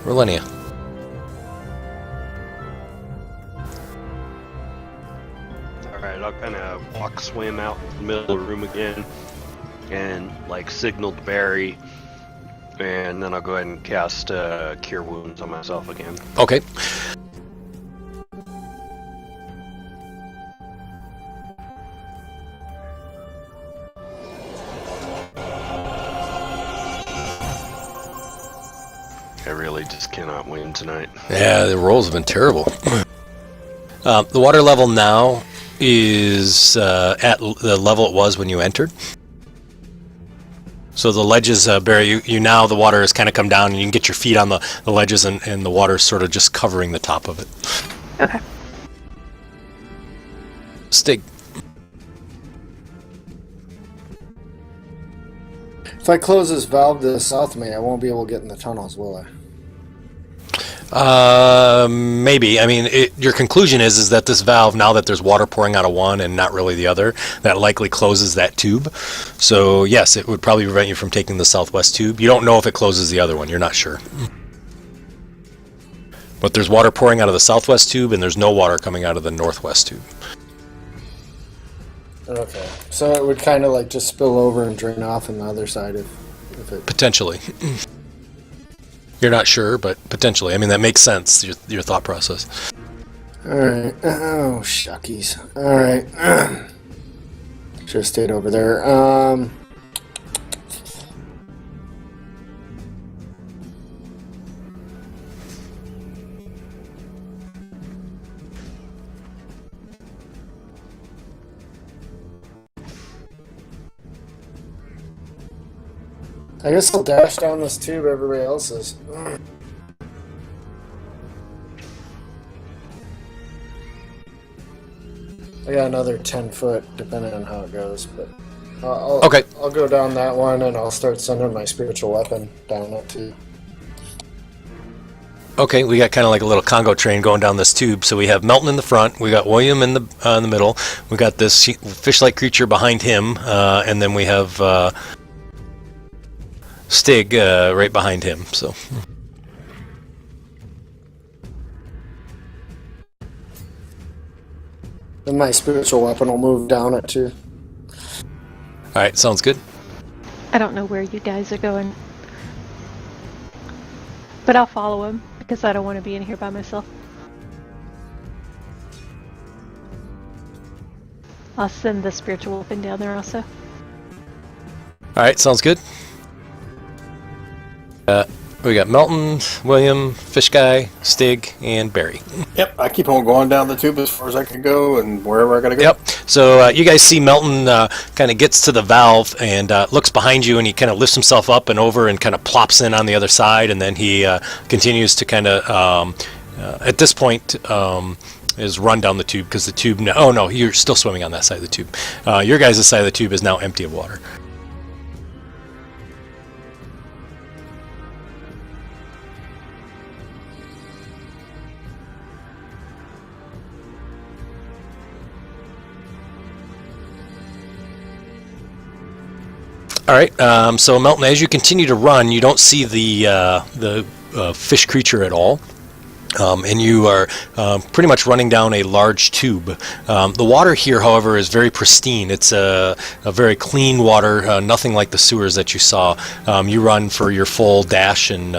Relenia. Alright, I'll kind of walk, swim out in the middle of the room again and like signal to Barry, and then I'll go ahead and cast Cure Wounds on myself again. Okay. I really just cannot win tonight. Yeah, the rolls have been terrible. The water level now is at the level it was when you entered. So the ledges, Barry, you now, the water has kind of come down and you can get your feet on the ledges, and the water is sort of just covering the top of it. Okay. Stig. If I close this valve to the south of me, I won't be able to get in the tunnels, will I? Maybe. I mean, your conclusion is that this valve, now that there's water pouring out of one and not really the other, that likely closes that tube. So yes, it would probably prevent you from taking the southwest tube. You don't know if it closes the other one. You're not sure. But there's water pouring out of the southwest tube, and there's no water coming out of the northwest tube. Okay. So it would kind of like just spill over and drain off on the other side if it... Potentially. You're not sure, but potentially. I mean, that makes sense, your thought process. Alright. Oh, shuckies. Alright. Should have stayed over there. I guess I'll dash down this tube everybody else is. I got another 10 foot, depending on how it goes, but Okay. I'll go down that one and I'll start sending my spiritual weapon down it too. Okay, we got kind of like a little Congo train going down this tube. So we have Melton in the front, we got William in the middle, we got this fish-like creature behind him, and then we have Stig right behind him. So. Then my spiritual weapon will move down it too. All right, sounds good. I don't know where you guys are going, but I'll follow him because I don't want to be in here by myself. I'll send the spiritual weapon down there also. All right, sounds good. We got Melton, William, Fish Guy, Stig, and Barry. Yep, I keep on going down the tube as far as I can go and wherever I gotta go. Yep. So you guys see Melton kind of gets to the valve and looks behind you, and he kind of lifts himself up and over and kind of plops in on the other side, and then he continues to kind of, at this point, is run down the tube because the tube. Oh no, you're still swimming on that side of the tube. Your guys' side of the tube is now empty of water. All right. So Melton, as you continue to run, you don't see the fish creature at all. And you are pretty much running down a large tube. The water here, however, is very pristine. It's a very clean water, nothing like the sewers that you saw. You run for your full dash and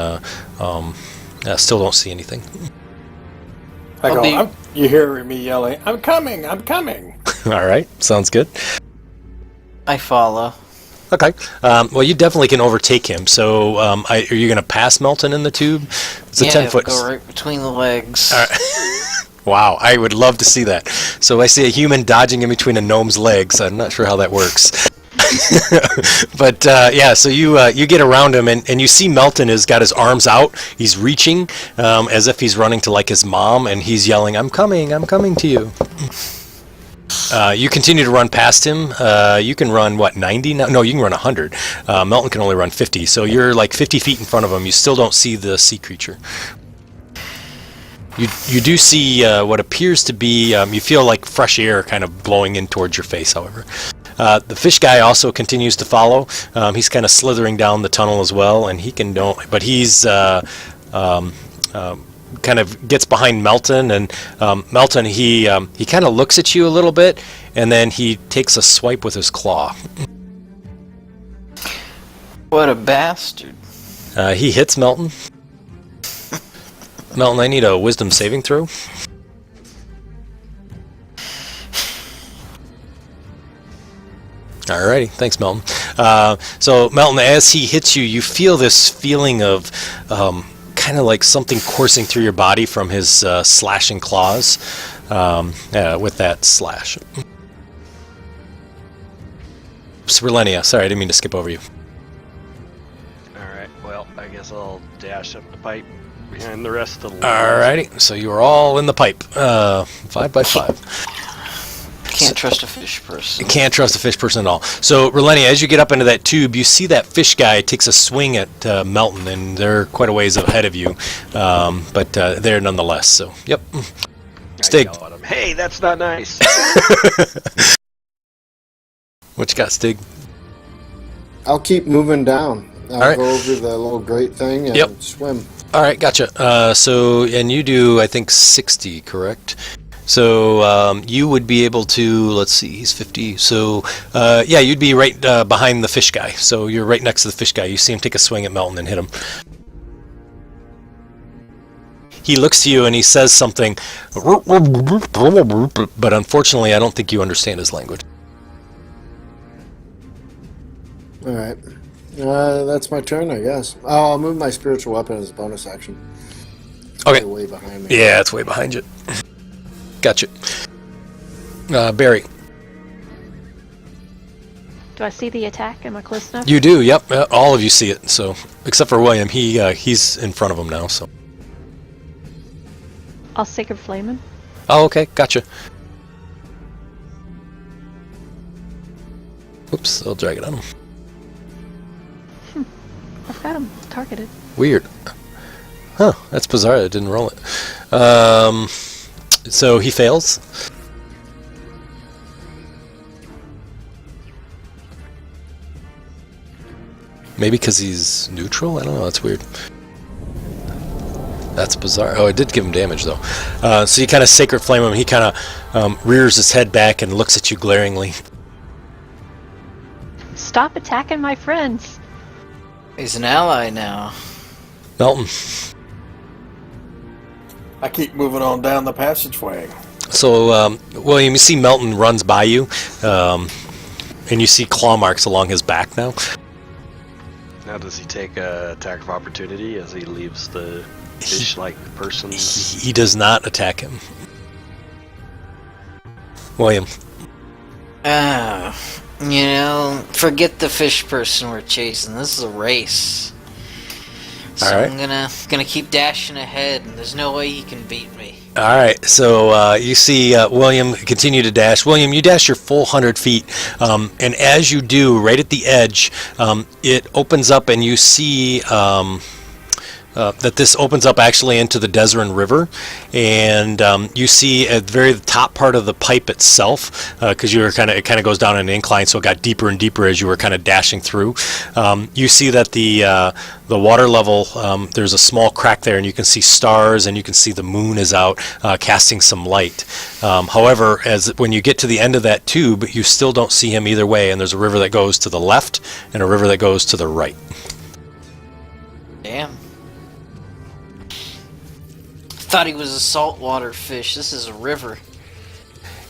still don't see anything. You hear me yelling, I'm coming, I'm coming. All right, sounds good. I follow. Okay. Well, you definitely can overtake him. So are you going to pass Melton in the tube? It's a 10 foot. Go right between the legs. All right. Wow, I would love to see that. So I see a human dodging in between a gnome's legs. I'm not sure how that works. But yeah, so you get around him, and you see Melton has got his arms out. He's reaching as if he's running to like his mom, and he's yelling, I'm coming to you. You continue to run past him. You can run, 90 now? No, you can run 100. Melton can only run 50, so you're like 50 feet in front of him. You still don't see the sea creature. You do see what appears to be, you feel like fresh air kind of blowing in towards your face, however. The fish guy also continues to follow. He's kind of slithering down the tunnel as well, and he can but he's kind of gets behind Melton, and Melton, he kind of looks at you a little bit, and then he takes a swipe with his claw. What a bastard. He hits Melton. Melton, I need a wisdom saving throw. Alrighty, thanks, Melton. So, Melton, as he hits you, you feel this feeling of kind of like something coursing through your body from his slashing claws with that slash. Sperlenia, sorry, I didn't mean to skip over you. Alright, well, I guess I'll dash up the pipe behind the rest of the Alrighty, so you are all in the pipe. 5 by 5. Can't trust a fish person. Can't trust a fish person at all. So, Relenia, as you get up into that tube, you see that fish guy takes a swing at Melton, and they're quite a ways ahead of you, but there nonetheless. So, yep. Stig. I yell at him, hey, that's not nice. What you got, Stig? I'll keep moving down. I'll All right. go over the little grate thing and Yep. swim. All right, gotcha. So, and you do, I think, 60, correct? So you would be able to, let's see, he's 50. So yeah, you'd be right behind the fish guy. So you're right next to the fish guy. You see him take a swing at Melton and hit him. He looks to you and he says something, but unfortunately, I don't think you understand his language. All right. That's my turn, I guess. Oh, I'll move my spiritual weapon as a bonus action. It's Okay. way behind me. Yeah, it's way behind you. Gotcha. Barry. Do I see the attack? Am I close enough? You do, yep. All of you see it. So, except for William, he's in front of him now. So. I'll Sacred Flame him. Oh, okay, gotcha. Oops, I'll drag it on him. I've got him targeted. Weird. Huh, that's bizarre. I didn't roll it. So he fails. Maybe because he's neutral? I don't know. That's weird. That's bizarre. Oh, it did give him damage, though. So you kind of Sacred Flame him. He kind of rears his head back and looks at you glaringly. Stop attacking my friends. He's an ally now. Melton. I keep moving on down the passageway. So, William, you see Melton runs by you, and you see claw marks along his back now. Now does he take a attack of opportunity as he leaves the fish-like person? He does not attack him. William. Forget the fish person we're chasing. This is a race. So All right. I'm gonna keep dashing ahead, and there's no way he can beat me. All right, so you see William continue to dash. William, you dash your full 100 feet, and as you do, right at the edge, it opens up, and you see that this opens up actually into the Desrin River, and you see at the very top part of the pipe itself, because you were it kind of goes down an incline, so it got deeper and deeper as you were kind of dashing through. You see that the water level, there's a small crack there, and you can see stars, and you can see the moon is out casting some light. However, when you get to the end of that tube, you still don't see him either way, and there's a river that goes to the left and a river that goes to the right. Damn. Thought he was a saltwater fish. This is a river.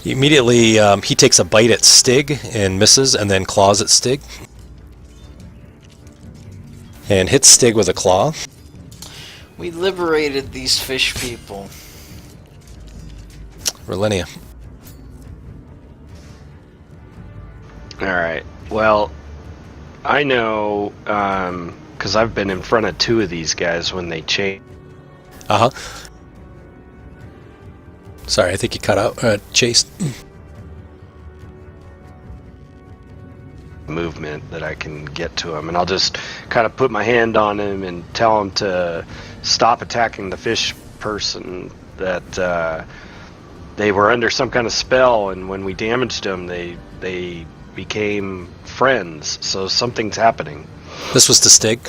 Immediately, he takes a bite at Stig and misses, and then claws at Stig. And hits Stig with a claw. We liberated these fish people. Relenia. Alright, well, I know, because I've been in front of two of these guys when they change Uh-huh. Sorry, I think you cut out. Chase. movement that I can get to him, and I'll just kind of put my hand on him and tell him to stop attacking the fish person, that they were under some kind of spell, and when we damaged them, they became friends, so something's happening. This was to Stig.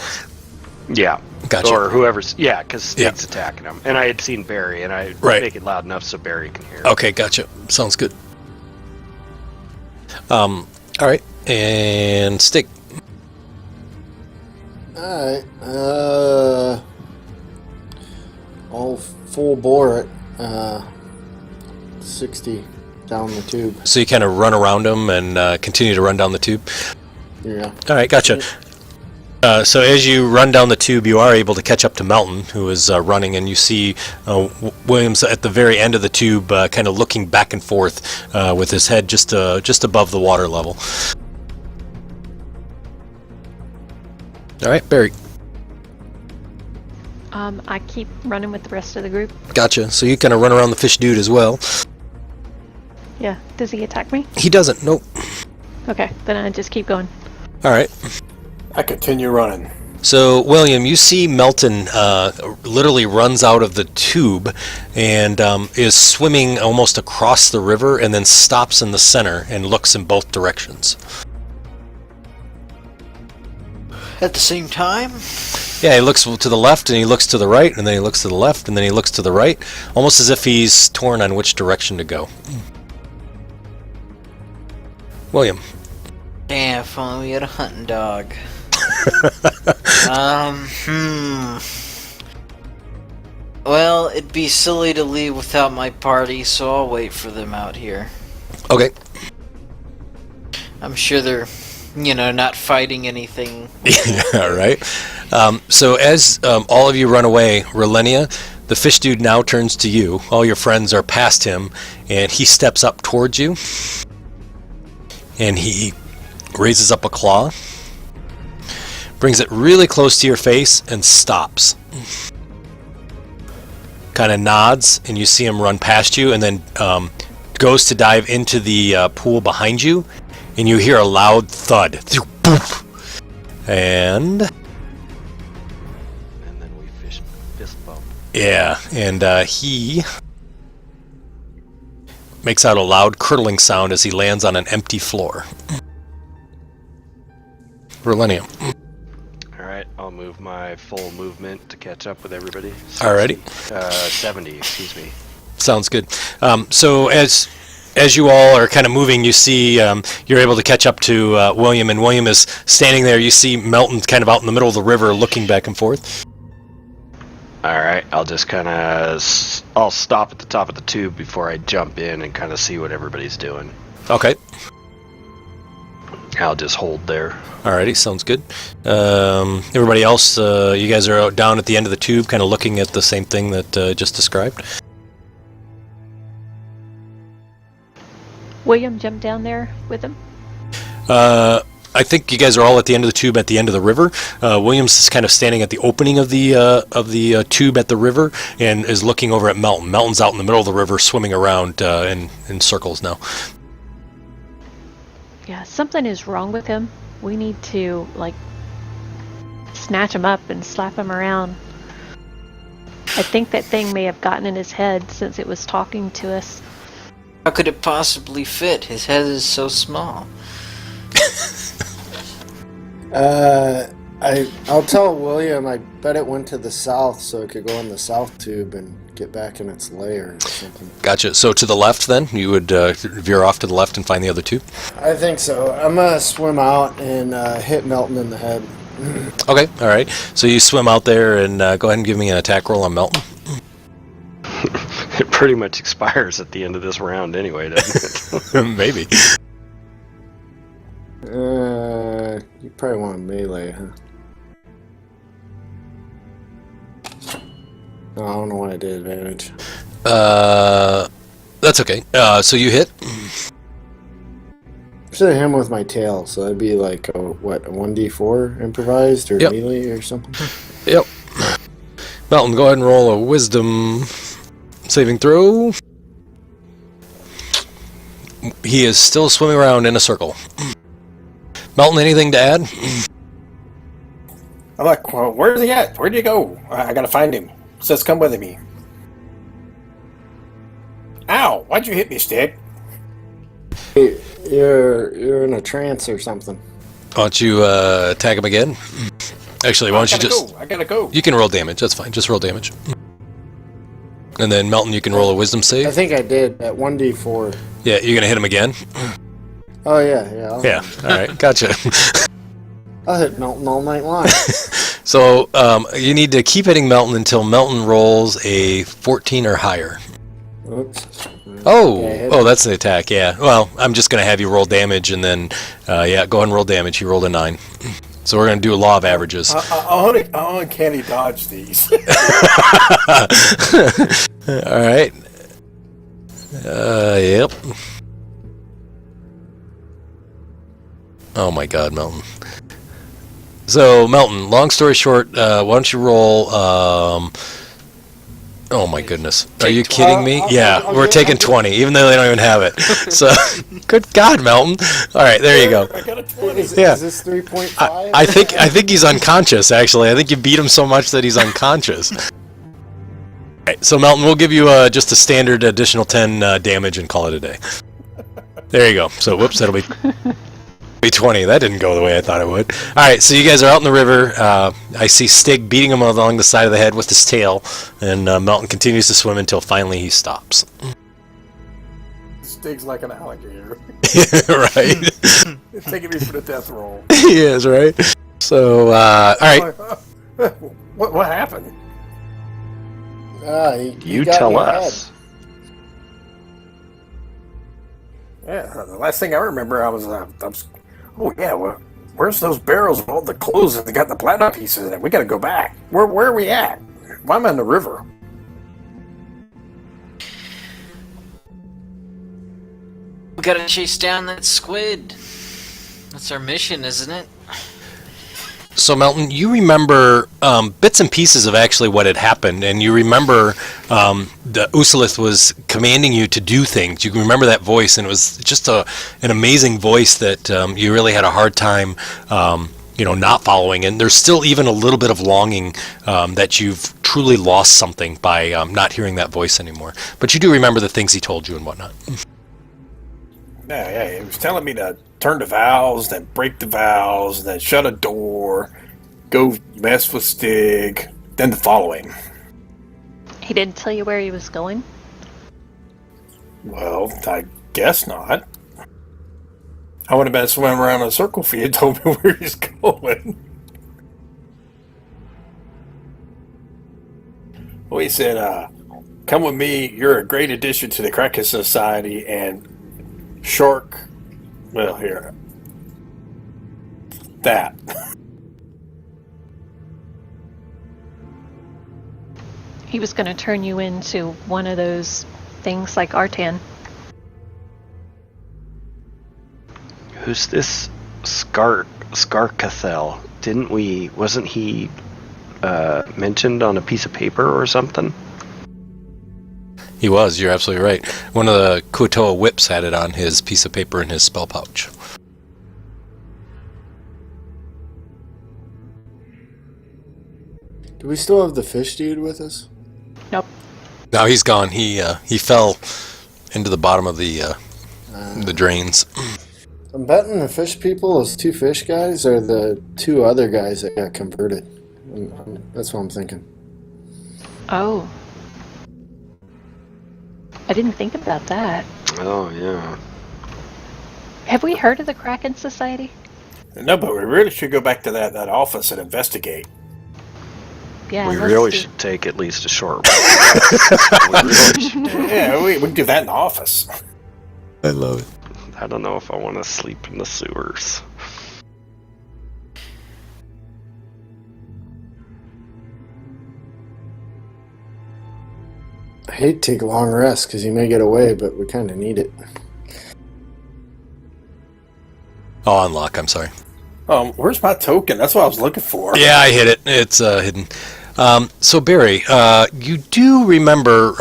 Yeah. Gotcha. Or whoever's, yeah, because Yeah. Stig's attacking him. And I had seen Barry, and I Right. make it loud enough so Barry can hear. Okay, gotcha. Sounds good. All right, and Stig. Alright, I'll full bore it, 60 down the tube. So you kind of run around him and continue to run down the tube. Yeah. All right, gotcha. So as you run down the tube, you are able to catch up to Melton, who is running, and you see Williams at the very end of the tube, kind of looking back and forth with his head just above the water level. All right, Barry. I keep running with the rest of the group. Gotcha. So you kind of run around the fish dude as well. Yeah. Does he attack me? He doesn't. Nope. Okay, then I just keep going. All right. I continue running. So, William, you see Melton literally runs out of the tube and is swimming almost across the river and then stops in the center and looks in both directions. At the same time? Yeah, he looks to the left and he looks to the right and then he looks to the left and then he looks to the right, almost as if he's torn on which direction to go. William. Damn, if only we had a hunting dog. Well, it'd be silly to leave without my party, so I'll wait for them out here. Okay. I'm sure they're, not fighting anything. Yeah, right. So as all of you run away, Relenia, the fish dude now turns to you. All your friends are past him, and he steps up towards you. And he raises up a claw, brings it really close to your face, and stops. Kind of nods, and you see him run past you, and then goes to dive into the pool behind you, and you hear a loud thud. And then we fist bump. yeah, and he makes out a loud curdling sound as he lands on an empty floor. Relenia. Alright, I'll move my full movement to catch up with everybody. Alrighty. 70, excuse me. Sounds good. So as you all are kind of moving, you see you're able to catch up to William, and William is standing there. You see Melton kind of out in the middle of the river looking back and forth. Alright, I'll just kind of... I'll stop at the top of the tube before I jump in and kind of see what everybody's doing. Okay. I'll just hold there. Alrighty, sounds good. Everybody else, you guys are out down at the end of the tube, kind of looking at the same thing that just described. William jumped down there with him. I think you guys are all at the end of the tube at the end of the river. Williams is kind of standing at the opening of the tube at the river and is looking over at Melton. Melton's out in the middle of the river swimming around in circles now. Yeah, something is wrong with him. We need to, snatch him up and slap him around. I think that thing may have gotten in his head since it was talking to us. How could it possibly fit? His head is so small. I'll tell William I bet it went to the south so it could go in the south tube and get back in its lair or something. Gotcha. So to the left then? You would veer off to the left and find the other tube? I think so. I'm gonna swim out and hit Melton in the head. Okay, alright. So you swim out there and go ahead and give me an attack roll on Melton. It pretty much expires at the end of this round anyway, doesn't it? Maybe. You probably want melee, huh? Oh, I don't know why I did advantage. That's okay. So you hit? Should have hit him with my tail, so that'd be like a 1d4 improvised or Yep. melee or something. Yep. Melton, go ahead and roll a wisdom saving throw. He is still swimming around in a circle. Melton, anything to add? I'm like, well, where's he at? Where'd you go? I gotta find him. Says come with me. Ow! Why'd you hit me, Stig? Hey, you're in a trance or something. Why don't you attack him again? Actually, why don't you just... I gotta go. You can roll damage. That's fine. Just roll damage. And then, Melton, you can roll a wisdom I save. think I did at 1d4. Yeah, you're going to hit him again? Oh, yeah. Yeah. All right. Gotcha. I'll hit Melton all night long. So, you need to keep hitting Melton until Melton rolls a 14 or higher. Oops. Oh, Yeah, I hit oh, him. that's the attack, yeah. Well, I'm just going to have you roll damage, and then, yeah, go ahead and roll damage. He rolled a 9. So we're going to do a law of averages. I uncanny dodge these. All right. Yep. Oh my God, Melton. So, Melton, long story short, why don't you roll, oh my goodness. Are you kidding me? Yeah, we're taking 20, even though they don't even have it. So, good God, Melton. All right, there you go. I got a 20. Is Yeah. this 3.5? I think he's unconscious, actually. I think you beat him so much that he's unconscious. Alright, so Melton, we'll give you just a standard additional 10 damage and call it a day. There you go. So, whoops, that'll be 20. That didn't go the way I thought it would. Alright, so you guys are out in the river. I see Stig beating him along the side of the head with his tail, and Melton continues to swim until finally he stops. Stig's like an alligator. Right? It's taking me for the death roll. He is, right? So, alright. What happened? You got tell me ahead. us. Yeah, the last thing I remember, I was oh yeah, well, where's those barrels of all the clothes that got the platinum pieces in it? We gotta go back. Where are we at? Why am I in the river? We gotta chase down that squid. That's our mission, isn't it? So, Melton, you remember bits and pieces of actually what had happened, and you remember the Usulith was commanding you to do things. You can remember that voice, and it was just an amazing voice that you really had a hard time, not following. And there's still even a little bit of longing that you've truly lost something by not hearing that voice anymore. But you do remember the things he told you and whatnot. Yeah, he was telling me to turn the valves, then break the valves, then shut a door, go mess with Stig, then the following. He didn't tell you where he was going? Well, I guess not. I would have been swimming around in a circle if he had told me where he's going. Well, he said, come with me, you're a great addition to the Kraken Society, and Shark, well, here, that. He was going to turn you into one of those things like Artan. Who's this Skarkathel? Wasn't he mentioned on a piece of paper or something? He was, you're absolutely right. One of the Kuotoa whips had it on his piece of paper in his spell pouch. Do we still have the fish dude with us? Nope. No, he's gone. He fell into the bottom of the drains. I'm betting the fish people, those two fish guys, are the two other guys that got converted. That's what I'm thinking. Oh. I didn't think about that. Oh, yeah. Have we heard of the Kraken Society? No, but we really should go back to that office and investigate. Yeah, We let's really do- should take at least a short while. We really should. Yeah, we can do that in the office. I love it. I don't know if I want to sleep in the sewers. I hate to take a long rest because you may get away, but we kind of need it. Oh, unlock, I'm sorry. Where's my token? That's what I was looking for. Yeah, I hit it. It's hidden. So, Barry, you do remember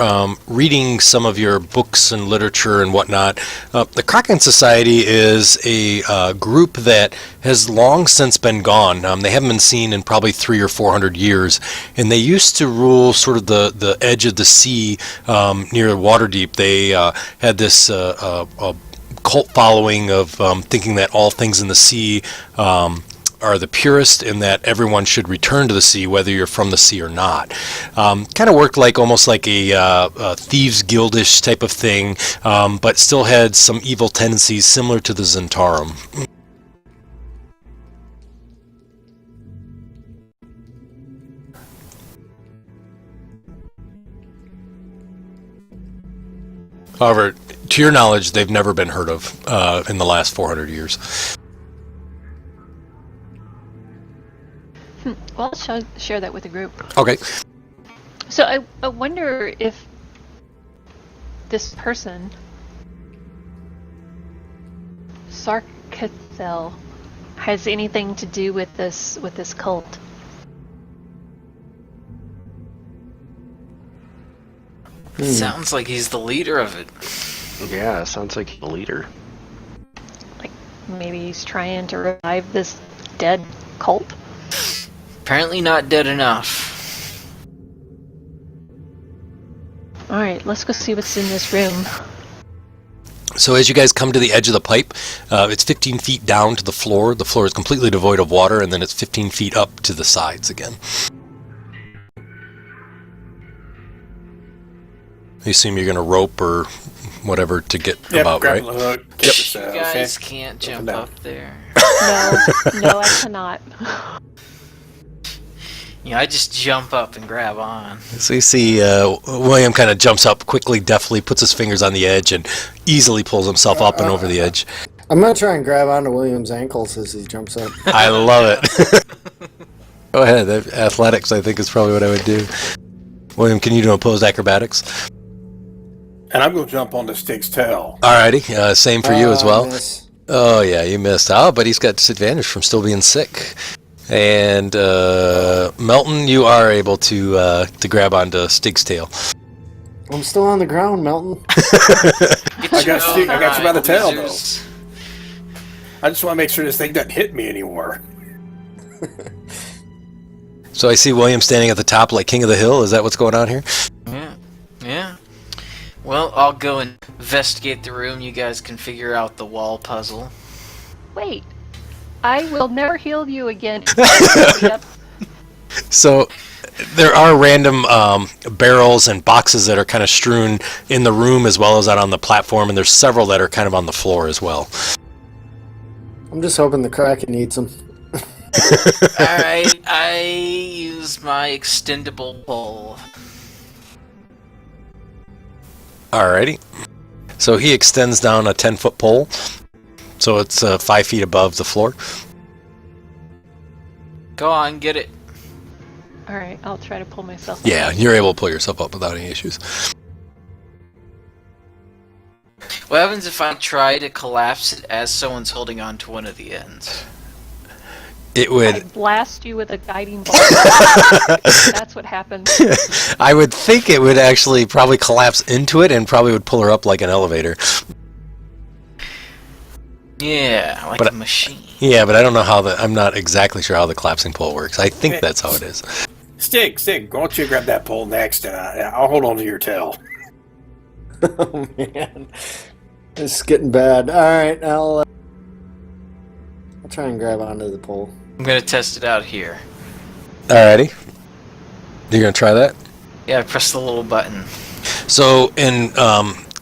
reading some of your books and literature and whatnot. The Kraken Society is a group that has long since been gone. They haven't been seen in probably 300 or 400 years, and they used to rule sort of the edge of the sea near Waterdeep. They had this cult following of thinking that all things in the sea are the purest in that everyone should return to the sea, whether you're from the sea or not. Kind of worked like almost like a thieves guildish type of thing, but still had some evil tendencies similar to the Zentarum. However, to your knowledge, they've never been heard of in the last 400 years. Well, I'll share that with the group. Okay. So I wonder if this person, Sarkathel, has anything to do with this cult. Sounds like he's the leader of it. Yeah, sounds like a leader. Like maybe he's trying to revive this dead cult. Apparently not dead enough. All right, let's go see what's in this room. So as you guys come to the edge of the pipe, it's 15 feet down to the floor. The floor is completely devoid of water, and then it's 15 feet up to the sides again. I assume you're going to rope or whatever to get about, grab right? the hook. You guys can't jump down. up there. No, I cannot. Yeah, I just jump up and grab on. So you see William kind of jumps up quickly, deftly, puts his fingers on the edge, and easily pulls himself up and over the edge. I'm gonna try and grab onto William's ankles as he jumps up. I love it. Go ahead. Athletics, I think, is probably what I would do. William, can you do opposed acrobatics? And I'm going to jump onto Stig's tail. Alrighty. Same for you as well. Miss. Oh, yeah, you missed. Oh, but he's got disadvantage from still being sick. And Melton, you are able to grab onto Stig's tail. I'm still on the ground, Melton. I got Stig. I got you by the tail, though. losers. I just want to make sure this thing doesn't hit me anymore. So I see William standing at the top like king of the hill. Is that what's going on here? Yeah. Well, I'll go and investigate the room. You guys can figure out the wall puzzle. Wait, I will never heal you again. Yep. So there are random barrels and boxes that are kind of strewn in the room as well as out on the platform, and there's several that are kind of on the floor as well. I'm just hoping the Kraken eats him. Alright, I use my extendable pole. Alrighty. So he extends down a 10-foot pole. So it's 5 feet above the floor. Go on, get it. All right, I'll try to pull myself. Yeah, you're able to pull yourself up without any issues. What happens if I try to collapse it as someone's holding on to one of the ends? It I would. blast you with a guiding bolt. That's what happens. I would think it would actually probably collapse into it and probably would pull her up like an elevator. Yeah, like But- a machine. Yeah, but I don't know how the. I'm not exactly sure how the collapsing pole works. I think that's how it is. Stig, why don't you grab that pole next, and I'll hold on to your tail. Oh man, this is getting bad. All right, I'll try and grab onto the pole. I'm gonna test it out here. Alrighty. You're gonna try that? Yeah, I press the little button. So in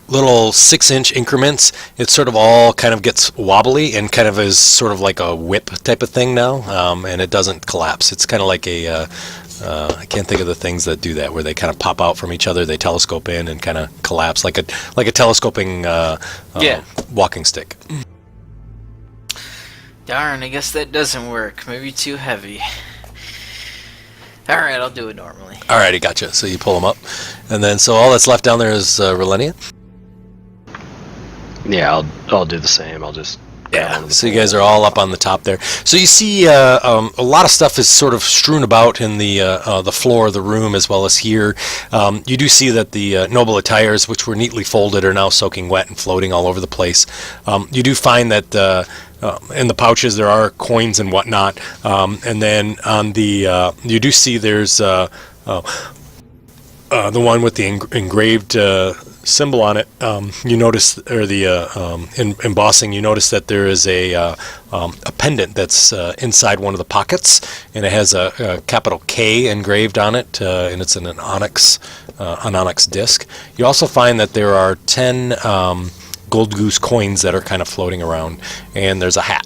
little 6-inch increments, it sort of all kind of gets wobbly and kind of is sort of like a whip type of thing now, and it doesn't collapse. It's kind of like a, I can't think of the things that do that, where they kind of pop out from each other, they telescope in and kind of collapse like a telescoping walking stick. Darn, I guess that doesn't work. Maybe too heavy. Alright, I'll do it normally. Alrighty, gotcha. So you pull them up, and then so all that's left down there is Relenia. Yeah, I'll do the same. I'll just grab onto the So you pole. guys are all up on the top there. So you see a lot of stuff is sort of strewn about in the floor of the room as well as here. You do see that the noble attires, which were neatly folded, are now soaking wet and floating all over the place. You do find that in the pouches there are coins and whatnot, and then on the you do see there's the one with the engraved symbol on it, you notice, or the embossing, you notice that there is a pendant that's inside one of the pockets, and it has a capital K engraved on it, and it's in an onyx disc. You also find that there are 10 gold goose coins that are kind of floating around, and there's a hat.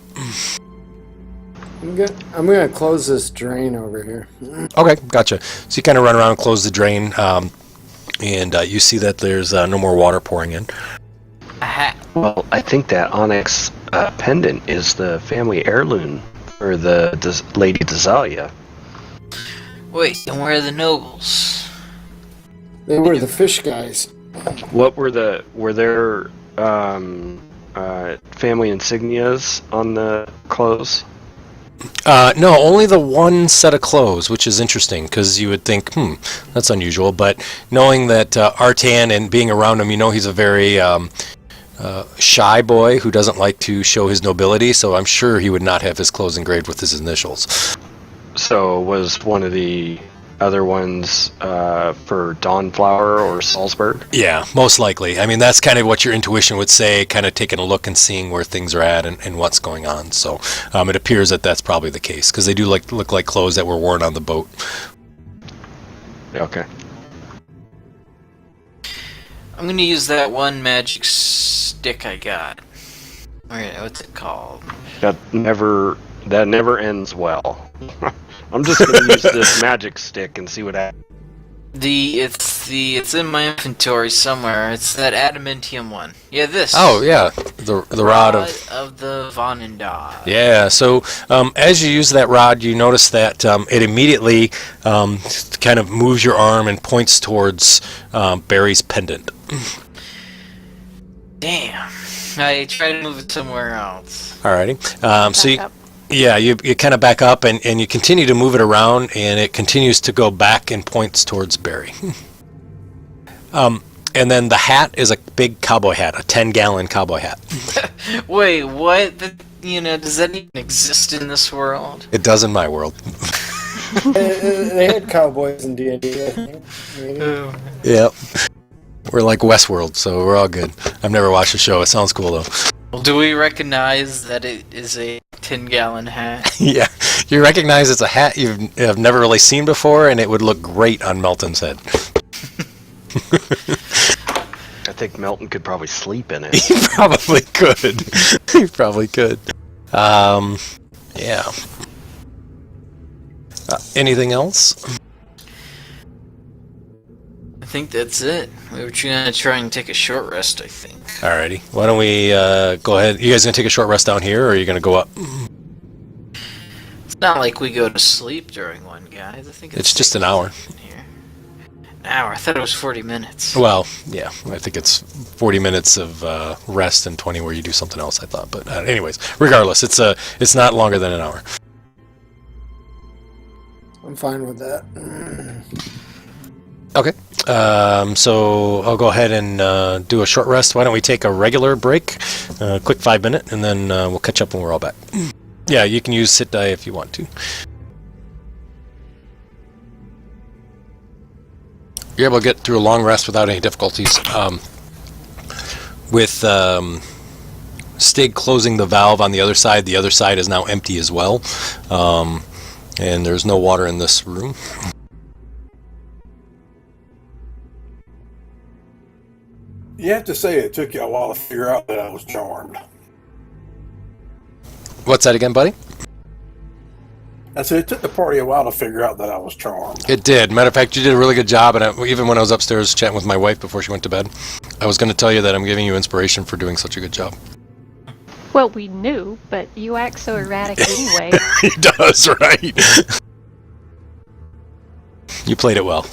I'm gonna close this drain over here. Okay, gotcha. So you kind of run around and close the drain, and you see that there's no more water pouring in. A hat. Well, I think that onyx pendant is the family heirloom for the Lady Desalia. Wait, and where are the nobles? They were the fish guys. What were there family insignias on the clothes? No, only the one set of clothes, which is interesting, because you would think, that's unusual. But knowing that Artan and being around him, you know he's a very shy boy who doesn't like to show his nobility, so I'm sure he would not have his clothes engraved with his initials. So was one of the other ones for Dawnflower or Salzburg? Yeah, most likely. I mean, that's kind of what your intuition would say, kind of taking a look and seeing where things are at and what's going on. So it appears that that's probably the case, because they do look like clothes that were worn on the boat. Okay. I'm gonna use that one magic stick I got. What's it called? That never ends well. I'm just gonna use this magic stick and see what happens. It's in my inventory somewhere. It's that adamantium one. Yeah, this. Oh yeah, the rod of the Vonendad. Yeah. So as you use that rod, you notice that it immediately kind of moves your arm and points towards Barry's pendant. Damn. I try to move it somewhere else. Alrighty. So Back up. you kind of back up and you continue to move it around, and it continues to go back and points towards Barry. And then the hat is a big cowboy hat, a 10-gallon cowboy hat. Wait, what? Does that even exist in this world? It does in my world. They had cowboys in D&D, I think. Maybe. Yep. We're like Westworld, so we're all good. I've never watched the show. It sounds cool, though. Well, do we recognize that it is a 10-gallon hat? Yeah. You recognize it's a hat you've never really seen before, and it would look great on Melton's head. I think Melton could probably sleep in it. He probably could. He probably could. Yeah. Anything else? I think that's it. We were gonna try and take a short rest, I think. Alrighty. Why don't we go ahead? You guys gonna take a short rest down here, or are you gonna go up? It's not like we go to sleep during one, guys. I think It's just an hour. in here. An hour? I thought it was 40 minutes. Well, yeah. I think it's 40 minutes of rest and 20 where you do something else, I thought. But anyways, regardless, it's not longer than an hour. I'm fine with that. Okay. So I'll go ahead and do a short rest. Why don't we take a regular break, quick 5-minute, and then we'll catch up when we're all back. Yeah, you can use sit die if you want to. You're able to get through a long rest without any difficulties. With Stig closing the valve on the other side is now empty as well. And there's no water in this room. You have to say it took you a while to figure out that I was charmed. What's that again, buddy? I said it took the party a while to figure out that I was charmed. It did. Matter of fact, you did a really good job. And even when I was upstairs chatting with my wife before she went to bed, I was going to tell you that I'm giving you inspiration for doing such a good job. Well, we knew, but you act so erratic anyway. He does, right? You played it well.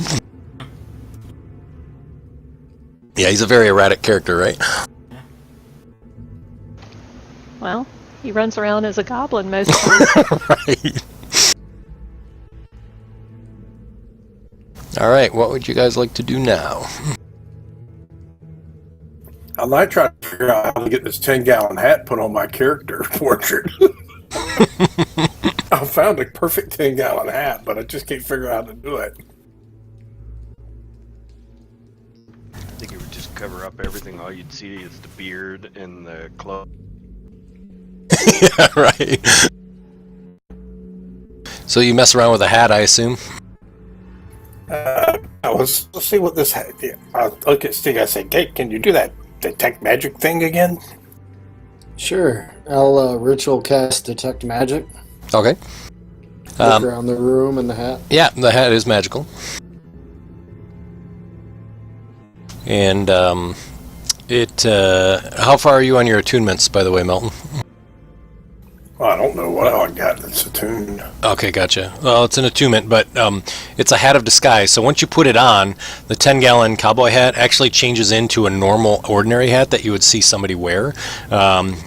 Yeah, he's a very erratic character, right? Well, he runs around as a goblin most of the time. Right. All right, what would you guys like to do now? I might try to figure out how to get this 10-gallon hat put on my character portrait. I found a perfect 10-gallon hat, but I just can't figure out how to do it. cover up everything. All you'd see is the beard and the clothes. Yeah, right. So you mess around with a hat, I assume? Let's see what this hat. I'll look at Stig. I say, "Hey, can you do that detect magic thing again?" Sure. I'll ritual cast detect magic. Okay. Look around the room and the hat. Yeah, the hat is magical. And how far are you on your attunements, by the way, Melton? Well, I don't know what I got that's attuned. Okay, gotcha. Well, it's an attunement, but it's a hat of disguise. So once you put it on, the 10-gallon cowboy hat actually changes into a normal, ordinary hat that you would see somebody wear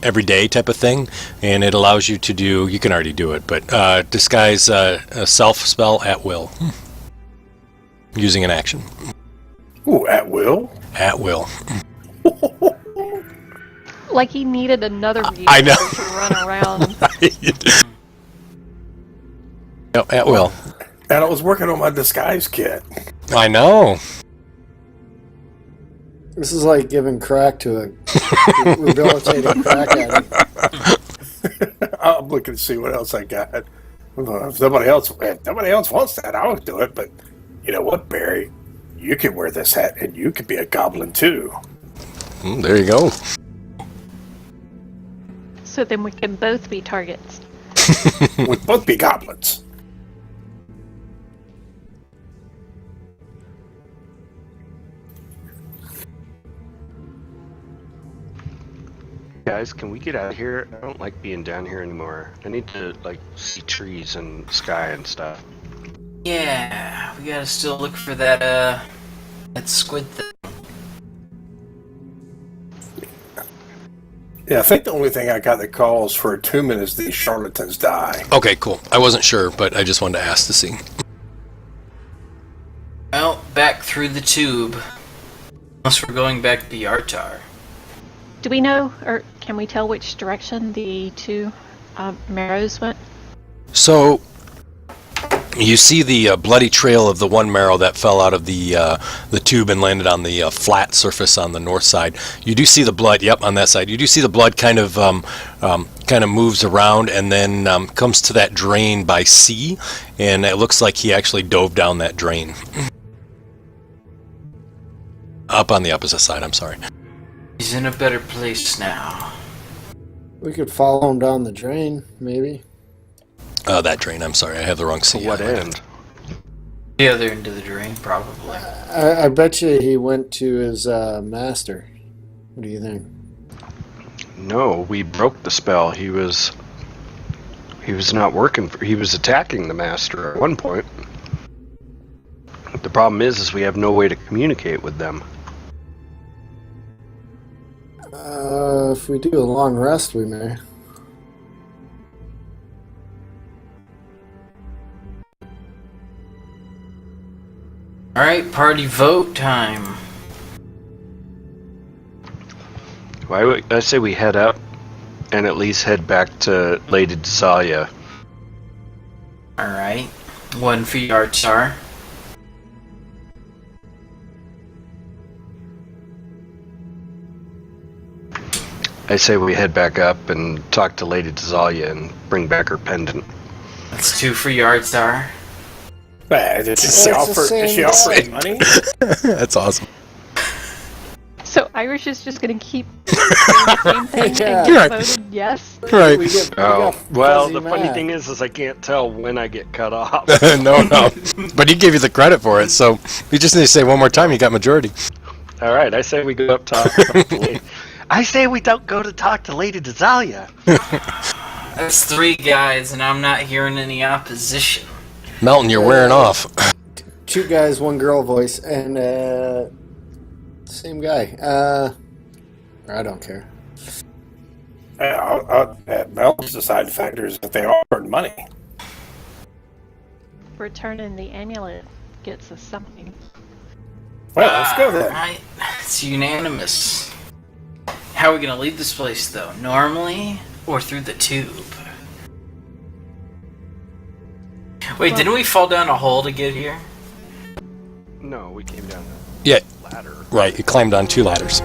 every day type of thing. And it allows you to do, you can already do it, but disguise a self spell at will using an action. Ooh, at will? At will. Like he needed another reason I know. to run around. No, at will. And I was working on my disguise kit. I know. This is like giving crack to a rehabilitating crack addict. I'm looking to see what else I got. If nobody else wants that, I'll do it. But you know what, Barry? You can wear this hat, and you can be a goblin too. There you go. So then we can both be targets. We'd both be goblins. Guys, can we get out of here? I don't like being down here anymore. I need to like see trees and sky and stuff. Yeah, we gotta still look for that squid thing. Yeah, I think the only thing I got that calls for attunement is these charlatans die. Okay, cool. I wasn't sure, but I just wanted to ask to see. Well, back through the tube. Unless we're going back to Yartar. Do we know, or can we tell which direction the two marrows went? So, you see the bloody trail of the one marrow that fell out of the tube and landed on the flat surface on the north side. You do see the blood. Yep, on that side. You do see the blood kind of moves around and then comes to that drain by C, and it looks like he actually dove down that drain. Up on the opposite side. I'm sorry. He's in a better place now. We could follow him down the drain, maybe. That drain. I'm sorry. I have the wrong C. To what end? The other end of the drain, probably. I bet you he went to his master. What do you think? No, we broke the spell. He was not working. He was attacking the master at one point. The problem is we have no way to communicate with them. If we do a long rest, we may. Alright, party vote time. I say we head up and at least head back to Lady Desalia. Alright. One for Yartar. I say we head back up and talk to Lady Desalia and bring back her pendant. That's two for Yartar. Did she offer money? That's awesome. So Irish is just going to keep saying the same thing Yeah. and get Right. voted yes? Right. We get Well, fuzzy the funny math. thing is I can't tell when I get cut off. No. But he gave you the credit for it, so you just need to say one more time. You got majority. All right, I say we go up talk to Lady. I say we don't go to talk to Lady Desalia. That's three guys, and I'm not hearing any opposition. Melton, you're wearing off. Two guys, one girl voice, and same guy. I don't care. Mel's the side factors if they offered money. Returning the amulet gets us something. Well, let's go then. Alright, it's unanimous. How are we gonna leave this place, though? Normally, or through the tube? Wait, didn't we fall down a hole to get here? No, we came down Yeah, the ladder. right. You climbed on 2 ladders.